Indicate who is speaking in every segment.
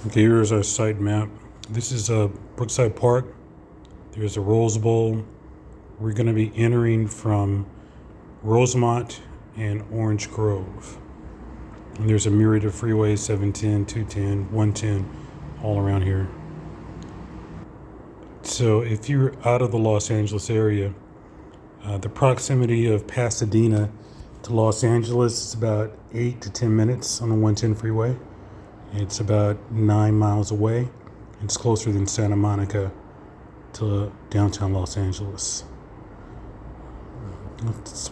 Speaker 1: Okay, here's our site map. This is Brookside Park. There's a Rose Bowl. We're going to be entering from Rosemont and Orange Grove. And there's a myriad of freeways, 710, 210, 110, all around here. So if you're out of the Los Angeles area, the proximity of Pasadena to Los Angeles is about 8 to 10 minutes on the 110 freeway. It's about 9 miles away. It's closer than Santa Monica to downtown Los Angeles.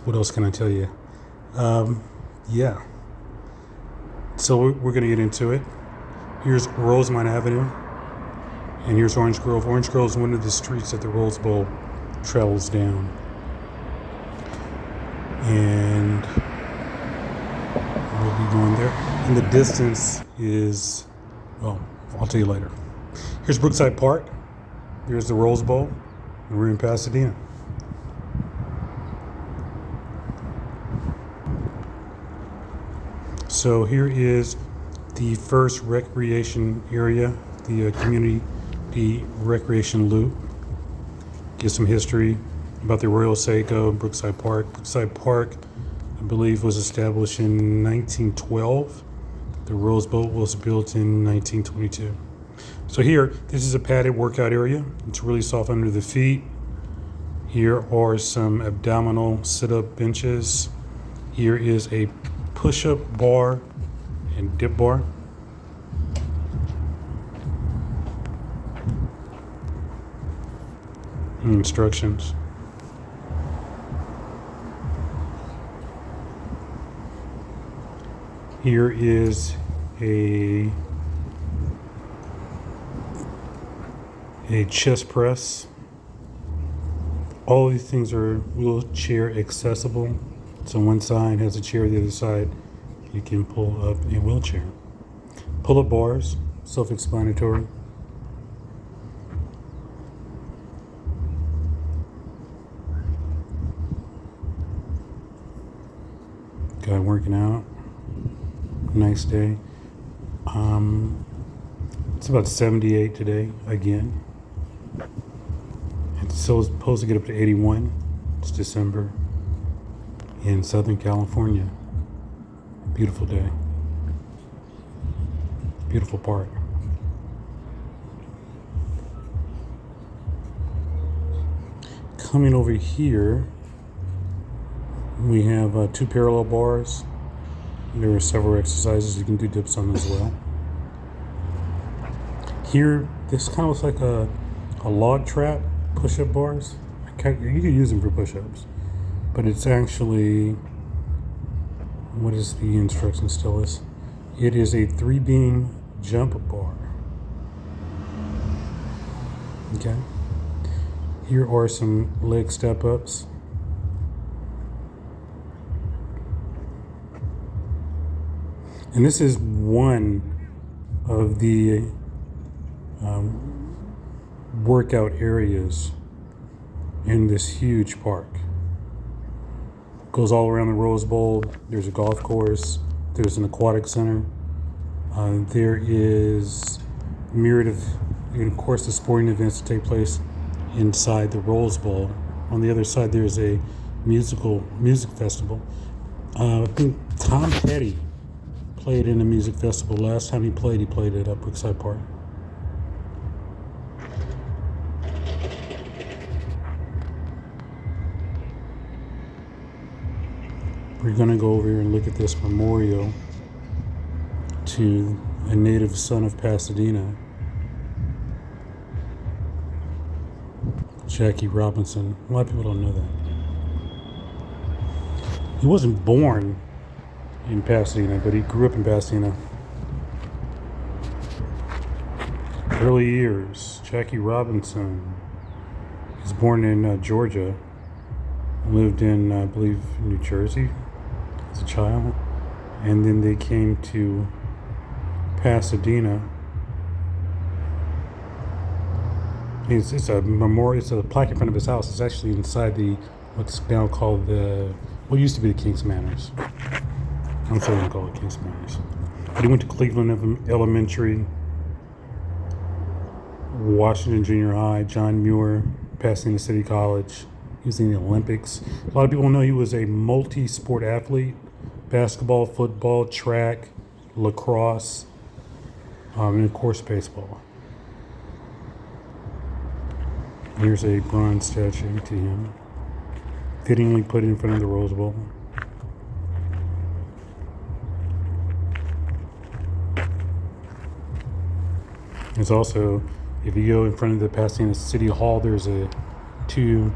Speaker 1: What else can I tell you? Yeah. So we're going to get into it. Here's Rosemont Avenue, and here's Orange Grove. Orange Grove is one of the streets that the Rose Bowl travels down. And we'll be going there. And the distance is, well, I'll tell you later. Here's Brookside Park. Here's the Rose Bowl. And we're in Pasadena. So here is the first recreation area, the community recreation loop. Give some history about the Royal Seiko, Brookside Park. Brookside Park, I believe, was established in 1912. The Rose Bowl was built in 1922. So here, this is a padded workout area. It's really soft under the feet. Here are some abdominal sit-up benches. Here is a push-up bar and dip bar. Instructions. Here is a chest press. All these things are wheelchair accessible. So one side has a chair, the other side you can pull up a wheelchair. Pull-up bars, self-explanatory. Guy working out. Nice day. It's about 78 today again. It's still supposed to get up to 81. It's December in Southern California. Beautiful day. Beautiful park. Coming over here, we have 2 parallel bars. There are several exercises you can do dips on as well. Here, this kind of looks like a log trap, push-up bars. You can use them for push-ups, but it's actually, what is the instruction still is? It is a 3-beam jump bar. Okay. Here are some leg step-ups. And this is one of the workout areas in this huge park. Goes all around the Rose Bowl. There's a golf course. There's an aquatic center. There is a myriad of course, the sporting events that take place inside the Rose Bowl. On the other side, there's a music festival. I think Tom Petty played in a music festival. Last time he played at Brookside Park. We're going to go over here and look at this memorial to a native son of Pasadena, Jackie Robinson. A lot of people don't know that. He wasn't born in Pasadena, but he grew up in Pasadena. Early years, Jackie Robinson. He was born in Georgia, lived in, I believe, New Jersey as a child, and then they came to Pasadena. It's a memorial. It's a plaque in front of his house. It's actually inside what's now called what used to be the King's Manors. I'm sorry to call it King's Manors. But he went to Cleveland Elementary, Washington Junior High, John Muir, Pasadena City College. He was in the Olympics. A lot of people know he was a multi-sport athlete: basketball, football, track, lacrosse, and of course baseball. Here's a bronze statue to him, fittingly put in front of the Rose Bowl. There's also, if you go in front of the Pasadena City Hall, there's two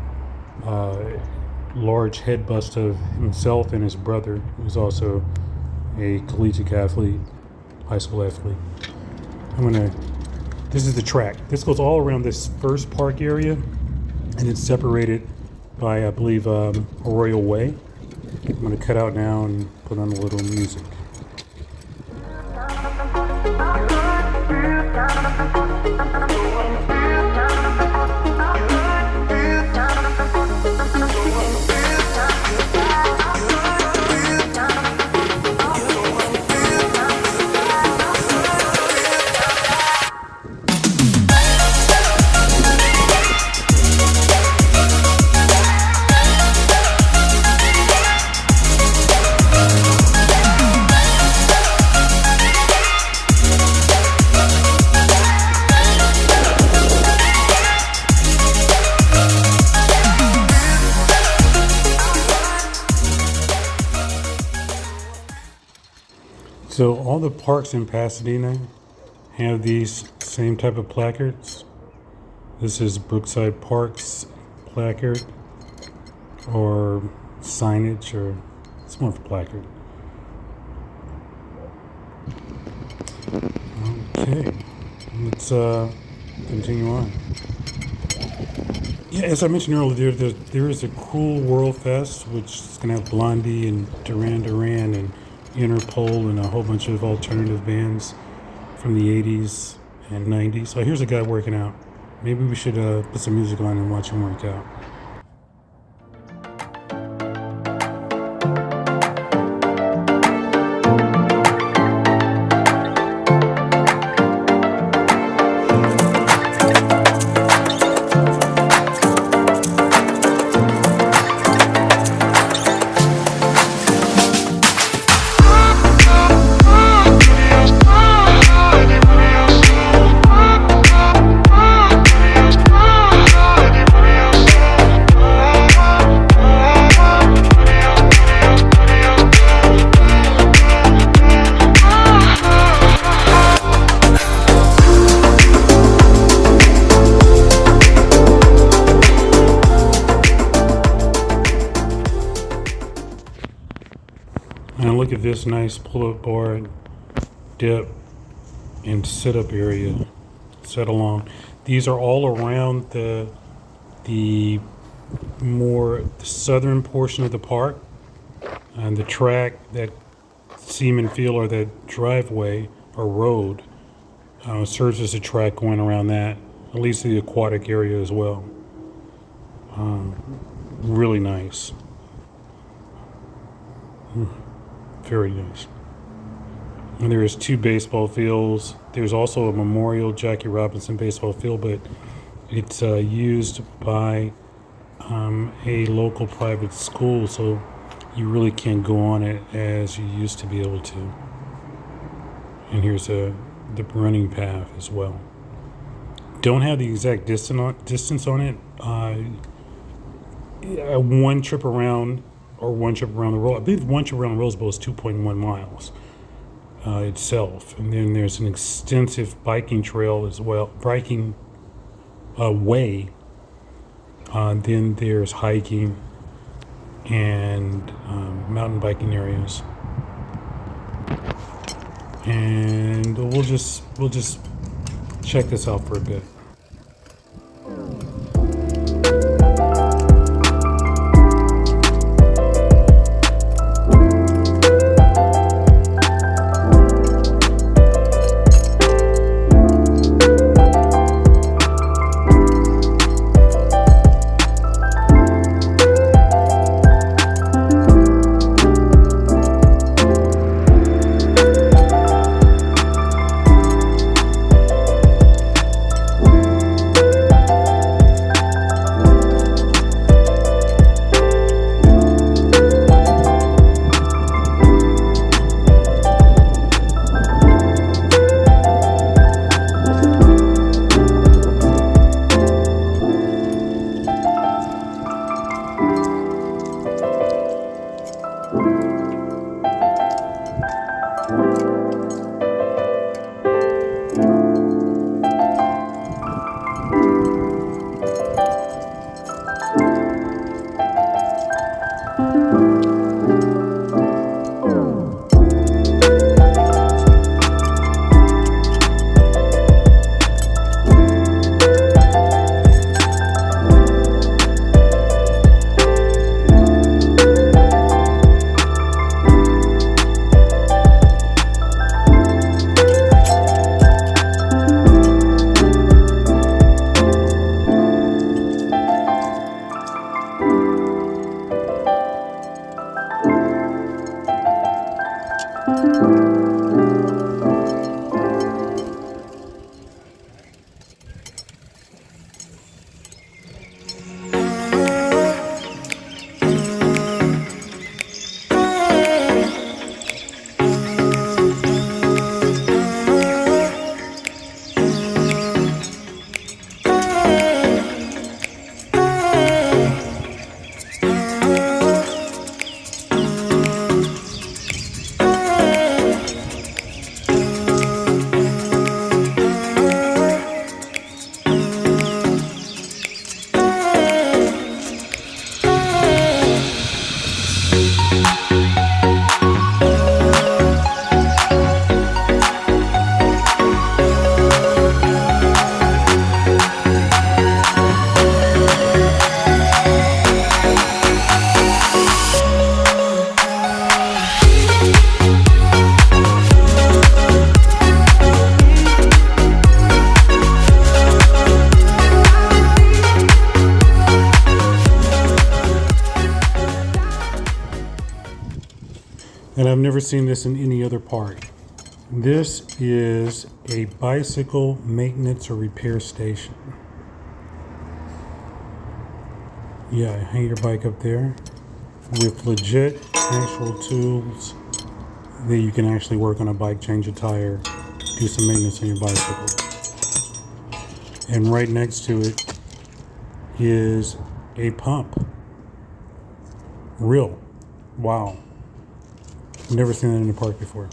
Speaker 1: large head bust of himself and his brother, who's also a collegiate athlete, high school athlete. This is the track. This goes all around this first park area, and it's separated by, I believe, Arroyo Way. I'm gonna cut out now and put on a little music. So all the parks in Pasadena have these same type of placards. This is Brookside Park's placard, or signage, or it's more of a placard. Okay, let's continue on. Yeah, as I mentioned earlier, there is a Cruel World Fest, which is going to have Blondie and Duran Duran and Interpol and a whole bunch of alternative bands from the 80s and 90s. So here's a guy working out. Maybe we should put some music on and watch him work out. And look at this nice pull-up bar, dip, and sit-up area set along. These are all around the more southern portion of the park, and the track, that Seaman Field, or that driveway or road, serves as a track going around that, at least the aquatic area as well. Really nice. Very nice. And there is 2 baseball fields. There's also a Memorial Jackie Robinson baseball field, but it's used by a local private school, so you really can't go on it as you used to be able to. And here's the running path as well. Don't have the exact distance on it. One trip around the road. I believe one trip around the Rose Bowl is 2.1 miles itself. And then there's an extensive biking trail as well, biking way. Then there's hiking and mountain biking areas. And we'll just check this out for a bit. And I've never seen this in any other park. This is a bicycle maintenance or repair station. Yeah, hang your bike up there with legit actual tools that you can actually work on a bike, change a tire, do some maintenance on your bicycle. And right next to it is a pump. Real. Wow. Never seen that in the park before.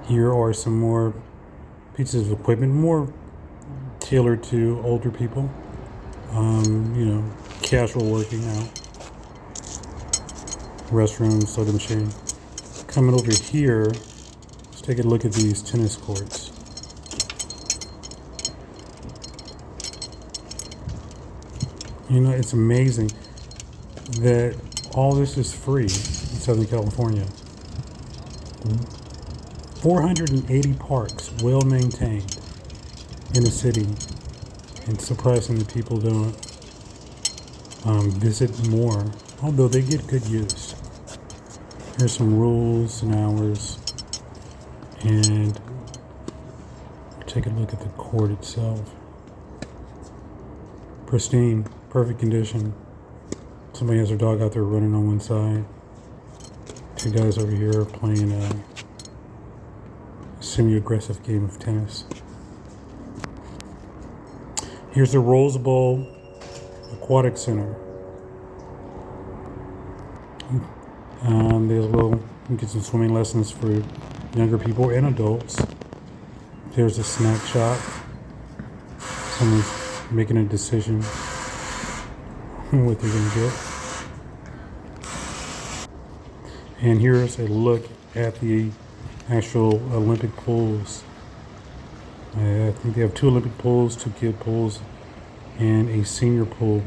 Speaker 1: Here are some more pieces of equipment, more tailored to older people. Casual working out. Restroom, soda machine. Coming over here, let's take a look at these tennis courts. It's amazing that all this is free in Southern California. 480 parks, well maintained in the city, and surprising that people don't visit more, although they get good use. Here's some rules and hours, and take a look at the court itself. Pristine, perfect condition. Somebody has their dog out there running on one side. Two guys over here playing a semi-aggressive game of tennis. Here's the Rose Bowl Aquatic Center. There's you can get some swimming lessons for younger people and adults. There's a snack shop. Someone's making a decision what they're going to get. And here's a look at the actual Olympic pools. I think they have 2 Olympic pools, 2 kid pools, and a senior pool.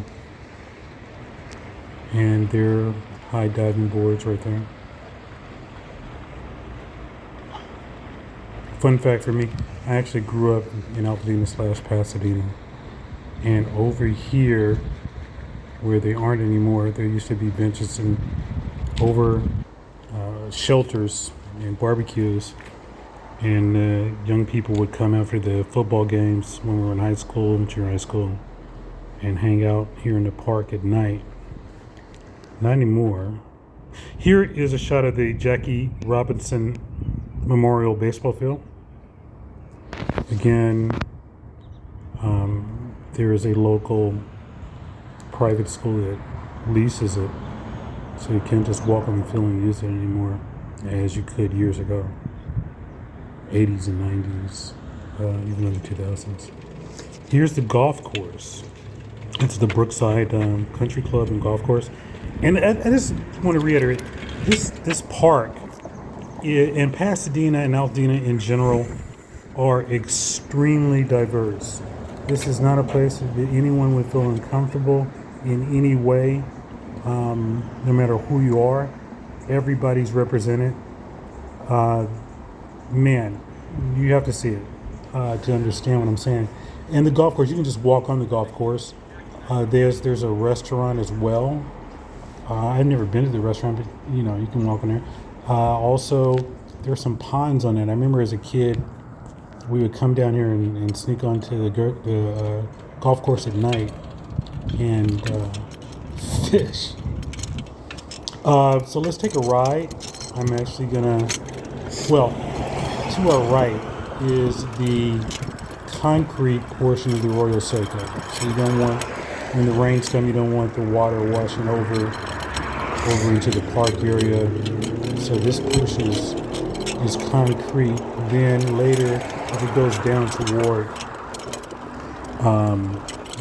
Speaker 1: And there are high diving boards right there. Fun fact for me, I actually grew up in Pasadena. And over here, where they aren't anymore, there used to be benches and over shelters and barbecues. And young people would come out for the football games when we were in high school and junior high school and hang out here in the park at night. Not anymore. Here is a shot of the Jackie Robinson Memorial Baseball Field. Again, there is a local private school that leases it, so you can't just walk on the field and use it anymore as you could years ago. 80s and 90s, even in the 2000s. Here's the golf course. It's the Brookside Country Club and Golf Course. And I just want to reiterate, this park in Pasadena and Altadena in general are extremely diverse. This is not a place that anyone would feel uncomfortable in any way, no matter who you are. Everybody's represented. Man, you have to see it to understand what I'm saying. And the golf course, you can just walk on the golf course. There's a restaurant as well. I've never been to the restaurant, but you can walk in there. Also, there's some ponds on it. I remember as a kid, we would come down here and sneak onto the golf course at night and fish. So let's take a ride. I'm actually gonna, to our right is the concrete portion of the Royal Seiko. So you don't want, when the rains come, you don't want the water washing over into the park area. So this portion is concrete. Then later, if it goes down toward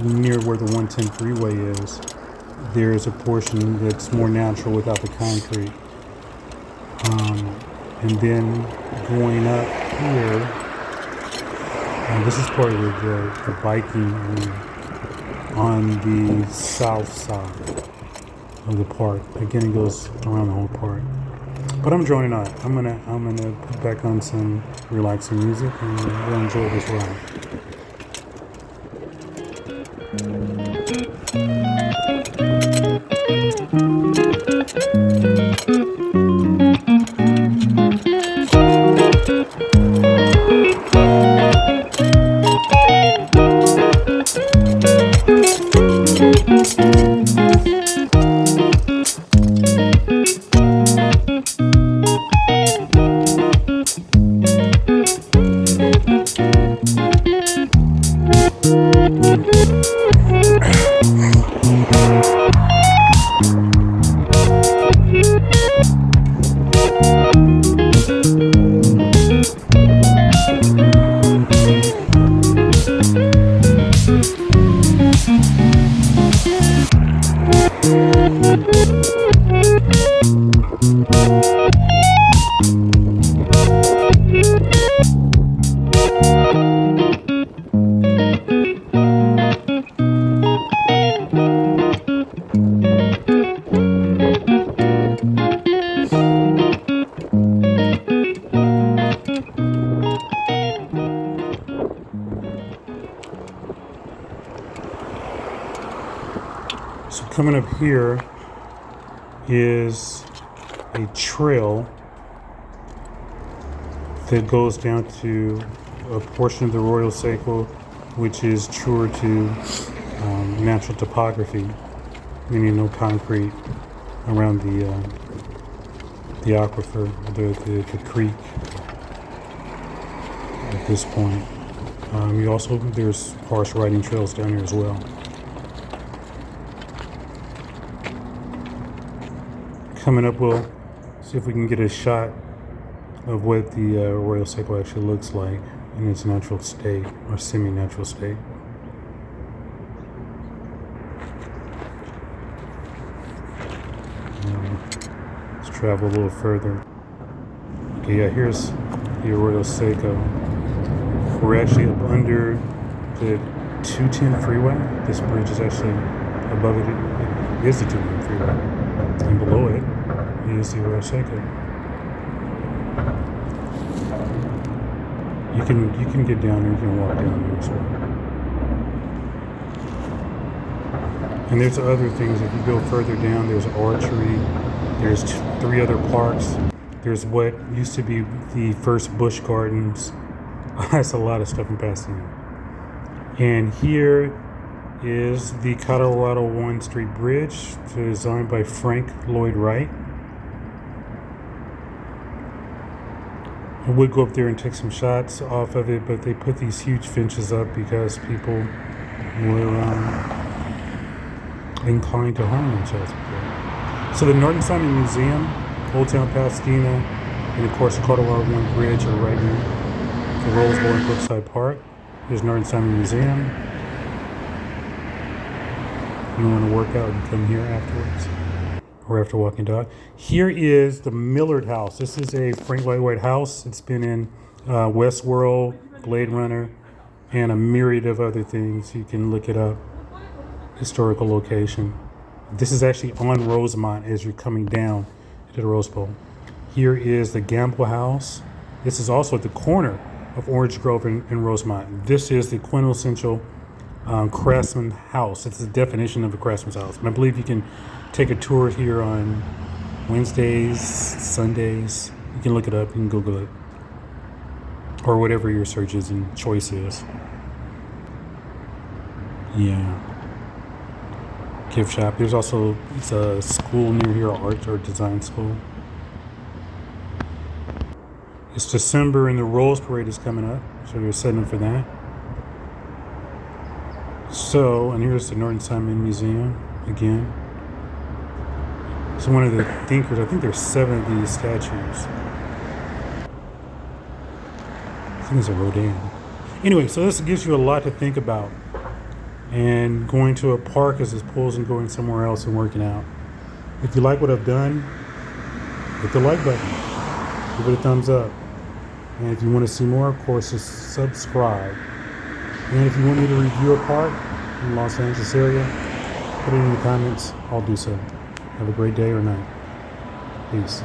Speaker 1: near where the 110 freeway is, there is a portion that's more natural without the concrete. And then going up here, this is part of the biking area on the south side of the park. Again, it goes around the whole park. But I'm joining out. I'm gonna put back on some relaxing music and we'll enjoy this ride. Coming up here is a trail that goes down to a portion of the Royal Seco, which is truer to natural topography, meaning no concrete around the aquifer, the creek at this point. There's horse riding trails down here as well. Coming up, we'll see if we can get a shot of what the Royal Seco actually looks like in its natural state, or semi-natural state. Let's travel a little further. Okay, yeah, here's the Royal Seco. We're actually up under the 210 freeway. This bridge is actually above it. It is the 210 freeway. And below it is the Royal Seco. You can get down there, you can walk down there as well. And there's other things. If you go further down, there's archery. There's 3 other parks. There's what used to be the first Busch Gardens. That's a lot of stuff in Pasadena. And here is the Colorado 1 Street Bridge, designed by Frank Lloyd Wright. I would go up there and take some shots off of it, but they put these huge fences up because people were inclined to harm themselves. So the Norton Simon Museum, Old Town Pasadena, and of course the Colorado 1 Bridge are right near the Rose Bowl in Brookside Park. Here's Norton Simon Museum. You want to work out, you come here afterwards, or after walking dog. Here is the Millard House. This is a Frank Lloyd Wright house. It's been in Westworld, Blade Runner, and a myriad of other things. You can look it up. Historical location. This is actually on Rosemont as you're coming down to the Rose Bowl. Here is the Gamble House. This is also at the corner of Orange Grove and Rosemont. This is the quintessential craftsman house. It's the definition of a craftsman's house. And I believe you can take a tour here on Wednesdays, Sundays. You can look it up, you can Google it, or whatever your search is and choice is. Yeah. Gift shop. There's also, it's a school near here, art or design school. It's December and the Rose Parade is coming up, so they're setting up for that. So, and here's the Norton Simon Museum again. So one of the thinkers, I think there's 7 of these statues. I think it's a Rodin. Anyway, so this gives you a lot to think about. And going to a park is as opposed to going somewhere else and working out. If you like what I've done, hit the like button. Give it a thumbs up. And if you want to see more, of course, just subscribe. And if you want me to review a park in the Los Angeles area, put it in the comments. I'll do so. Have a great day or night. Peace.